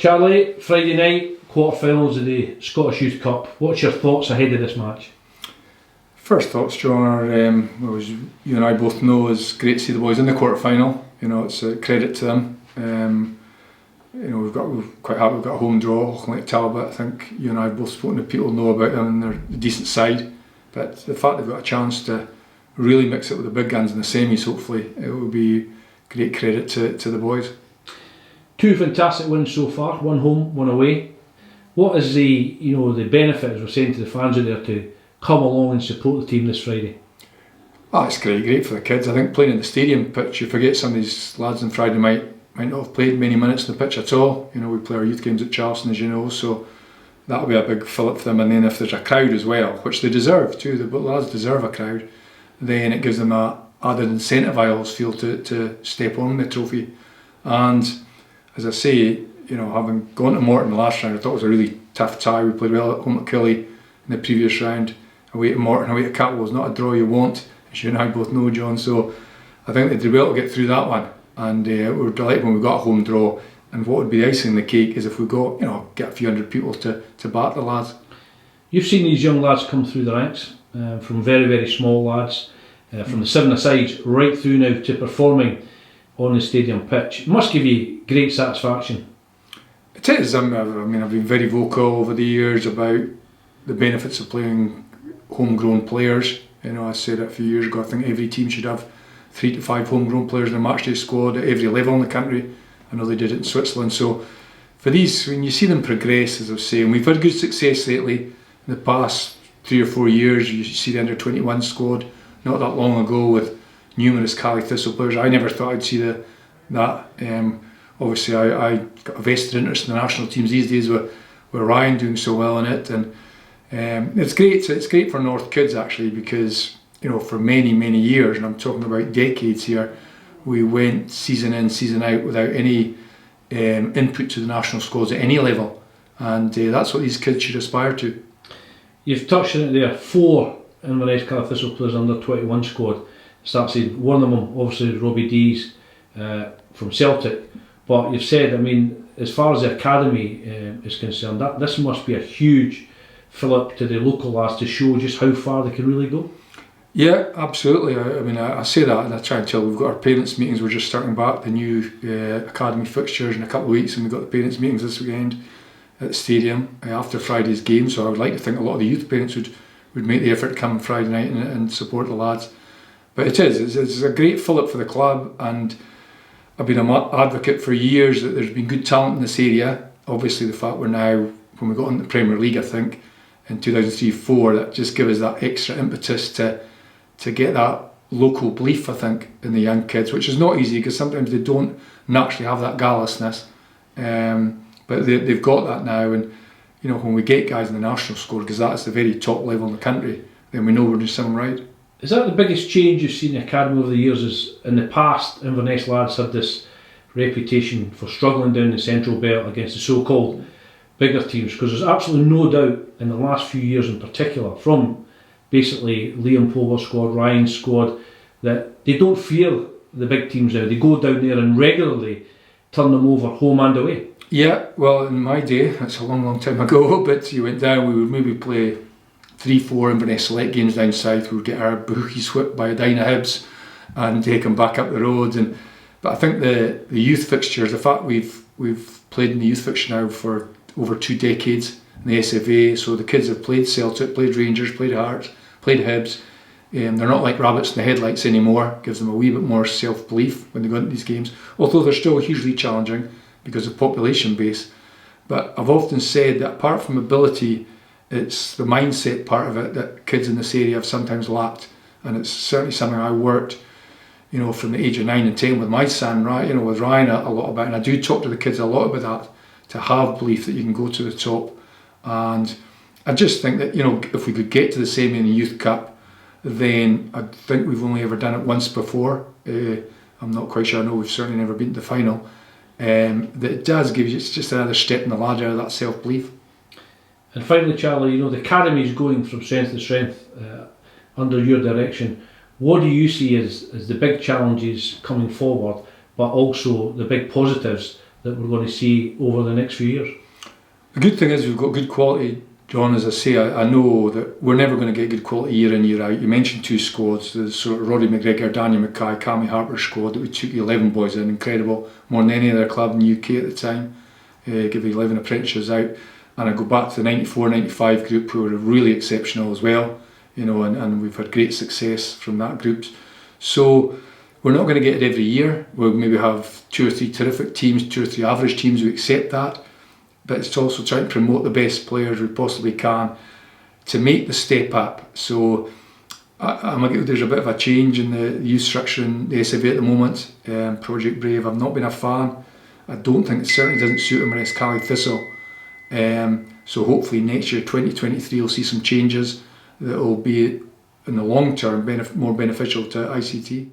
Charlie, Friday night, quarter-finals of the Scottish Youth Cup. What's your thoughts ahead of this match? First thoughts, John, are as you and I both know, it's great to see the boys in the quarter-final. You know, it's a credit to them. You know, we're quite happy we've got a home draw, Auchinleck Talbot. I think you and I have both spoken to people know about them and they're a decent side. But the fact they've got a chance to really mix it with the big guns in the semis, hopefully, it will be great credit to the boys. Two fantastic wins so far, one home, one away. What is the benefit, as we're saying to the fans out there, to come along and support the team this Friday? Oh, it's great for the kids. I think playing in the stadium pitch, you forget some of these lads on Friday might not have played many minutes on the pitch at all. You know, we play our youth games at Charleston, as you know, so that'll be a big fill-up for them. And then if there's a crowd as well, which they deserve too, the lads deserve a crowd, then it gives them a added incentive, I always feel, to step on the trophy. And as I say, you know, having gone to Morton the last round, I thought it was a really tough tie. We played well at home at Killy in the previous round. Away to Morton, away to Caledonian was not a draw you want, as you and I both know, John. So I think they did well to get through that one. And we were delighted when we got a home draw. And what would be the icing on the cake is if we get a few hundred people to back the lads. You've seen these young lads come through the ranks, from very, very small lads, from the 7-a-sides right through now to performing on the stadium pitch. It must give you great satisfaction. It is. I mean, I've been very vocal over the years about the benefits of playing homegrown players. You know, I said it a few years ago, I think every team should have 3 to 5 homegrown players in a matchday squad at every level in the country. I know they did it in Switzerland. So for these, when you see them progress, as I was saying, we've had good success lately. In the past 3 or 4 years, you see the under-21 squad not that long ago with numerous Thistle players. I never thought I'd see that. Obviously, I got a vested interest in the national teams these days with Ryan doing so well in it, and it's great. It's great for North kids actually, because you know, for many years, and I'm talking about decades here, we went season in, season out without any input to the national squads at any level, and that's what these kids should aspire to. You've touched on it there. 4 Inverness Thistle players under 21 squad. Start saying one of them obviously Robbie Dees from Celtic, but you've said, I mean, as far as the academy is concerned, that this must be a huge fill up to the local lads to show just how far they can really go. Yeah, absolutely. I mean, I say that and I try and tell. We've got our parents meetings. We're just starting back the new academy fixtures in a couple of weeks, and we've got the parents meetings this weekend at the stadium after Friday's game. So I would like to think a lot of the youth parents would make the effort to come Friday night and support the lads. But it's a great fill up for the club, and I've been an advocate for years that there's been good talent in this area. Obviously, the fact we're now, when we got into the Premier League, I think in 2003-04, that just gives us that extra impetus to get that local belief, I think, in the young kids, which is not easy because sometimes they don't naturally have that gallousness. But they've got that now, and you know, when we get guys in the national squad, because that's the very top level in the country, then we know we're doing something right. Is that the biggest change you've seen in the academy over the years? Is in the past, Inverness lads had this reputation for struggling down the central belt against the so-called bigger teams, because there's absolutely no doubt in the last few years in particular, from basically Liam Pover's squad, Ryan's squad, that they don't fear the big teams now. They go down there and regularly turn them over home and away. Yeah, well, in my day, that's a long time ago, but you went down, we would maybe play 3-4 Inverness select games down south. We would get our bookies whipped by a Dyna Hibs and take them back up the road. But I think the youth fixtures, the fact we've played in the youth fixture now for over 2 decades in the SFA, so the kids have played Celtic, played Rangers, played Hearts, played Hibs. They're not like rabbits in the headlights anymore. Gives them a wee bit more self-belief when they go into these games, although they're still hugely challenging because of population base. But I've often said that apart from ability, it's the mindset part of it that kids in this area have sometimes lacked, and it's certainly something I worked, you know, from the age of 9 and 10 with my son, right? You know, with Ryan a lot about, and I do talk to the kids a lot about that, to have belief that you can go to the top. And I just think that, you know, if we could get to the same in the Youth Cup, then I think we've only ever done it once before. I'm not quite sure. I know we've certainly never been to the final. That it does give you, it's just another step in the ladder of that self-belief. And finally, Charlie, you know, the academy is going from strength to strength under your direction. What do you see as the big challenges coming forward, but also the big positives that we're going to see over the next few years. The good thing is we've got good quality, John. As I say, I know that we're never going to get good quality year in, year out. You mentioned 2 squads, the sort of Roddy McGregor, Daniel Mackay, Cammy Harper squad that we took 11 boys in, incredible, more than any other club in the UK at the time, give 11 apprentices out. And I go back to the 94-95 group who were really exceptional as well, you know, and we've had great success from that group. So we're not going to get it every year. We'll maybe have 2 or 3 terrific teams, 2 or 3 average teams, we accept that. But it's also trying to promote the best players we possibly can to make the step up. So there's a bit of a change in the youth structure in the SFA at the moment. Project Brave, I've not been a fan. I don't think it certainly doesn't suit Inverness Caledonian Thistle. So hopefully next year, 2023, we'll see some changes that will be in the long term more beneficial to ICT.